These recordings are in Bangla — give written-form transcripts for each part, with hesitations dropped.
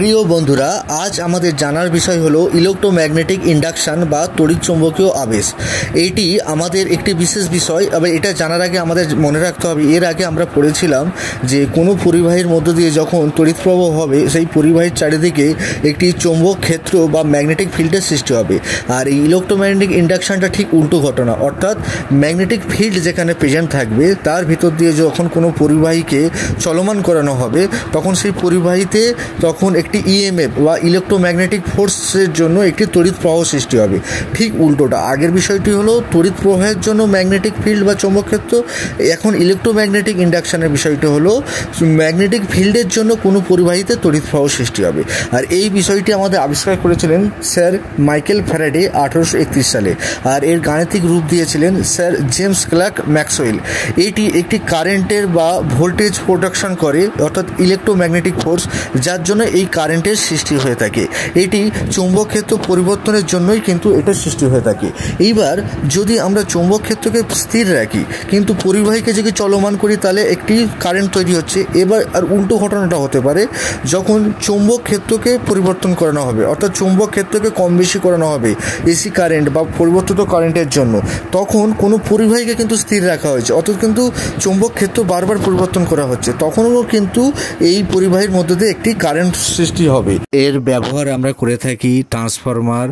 প্রিয় বন্ধুরা, আজ আমাদের জানার বিষয় হলো ইলেকট্রোম্যাগনেটিক ইন্ডাকশন বা তড়িৎচুম্বকীয় আবেশ। এটি আমাদের একটি বিশেষ বিষয়। তবে এটা জানার আগে আমাদের মনে রাখতে হবে, এর আগে আমরা পড়েছিলাম যে কোনো পরিবাহীর মধ্য দিয়ে যখন তড়িৎ প্রবাহ হবে, সেই পরিবাহীর চারিদিকে একটি চৌম্বক ক্ষেত্র বা ম্যাগনেটিক ফিল্ডের সৃষ্টি হবে। আর এই ইলেকট্রোম্যাগনেটিক ইন্ডাকশনটা ঠিক উল্টো ঘটনা, অর্থাৎ ম্যাগনেটিক ফিল্ড যেখানে প্রেজেন্ট থাকবে তার ভিতর দিয়ে যখন কোনো পরিবাহীকে চলমান করানো হবে, তখন সেই পরিবাহীতে তখন একটি ইএমএফ বা ইলেকট্রোম্যাগনেটিক ফোর্সের জন্য একটি তড়িৎ প্রবাহ সৃষ্টি হবে। ঠিক উল্টোটা, আগের বিষয়টি হলো তড়িৎ প্রবাহের জন্য ম্যাগনেটিক ফিল্ড বা চৌম্বক ক্ষেত্র, এখন ইলেকট্রোম্যাগনেটিক ইন্ডাকশনের বিষয়টি হলো ম্যাগনেটিক ফিল্ডের জন্য কোনো পরিবাহীতে তড়িৎ প্রবাহ সৃষ্টি হবে। আর এই বিষয়টি আমাদের আবিষ্কার করেছিলেন স্যার মাইকেল ফ্যারাডে 1831 সালে, আর এর গাণিতিক রূপ দিয়েছিলেন স্যার জেমস ক্লার্ক ম্যাক্সওয়েল। এটি একটি কারেন্টের বা ভোল্টেজ প্রোডাকশন করে, অর্থাৎ ইলেকট্রোম্যাগনেটিক ফোর্স, যার জন্য এই কারেন্টের সৃষ্টি হয়ে থাকে। এটি চৌম্বক ক্ষেত্র পরিবর্তনের জন্যই কিন্তু এটা সৃষ্টি হয়ে থাকে। এইবার যদি আমরা চৌম্বক ক্ষেত্রকে স্থির রাখি কিন্তু পরিবাহীকে যদি চলমান করি, তাহলে একটি কারেন্ট তৈরি হচ্ছে। এবার আর উল্টো ঘটনাটা হতে পারে, যখন চৌম্বক ক্ষেত্রকে পরিবর্তন করানো হবে, অর্থাৎ চৌম্বক ক্ষেত্রকে কম বেশি করানো হবে এসি কারেন্ট বা পরিবর্তিত কারেন্টের জন্য, তখন কোনো পরিবাহীকে কিন্তু স্থির রাখা হয়েছে, অর্থাৎ কিন্তু চৌম্বক ক্ষেত্র বারবার পরিবর্তন করা হচ্ছে, তখনও কিন্তু এই পরিবাহীর মধ্যে দিয়ে একটি কারেন্ট সৃষ্টি হবে। এর ব্যবহার আমরা করে থাকি ট্রান্সফরমার,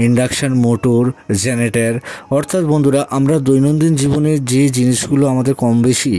ইন্ডাকশন মোটর, জেনারেটর। অর্থাৎ বন্ধুরা, আমরা দৈনন্দিন জীবনে যে জিনিসগুলো আমাদের কম বেশি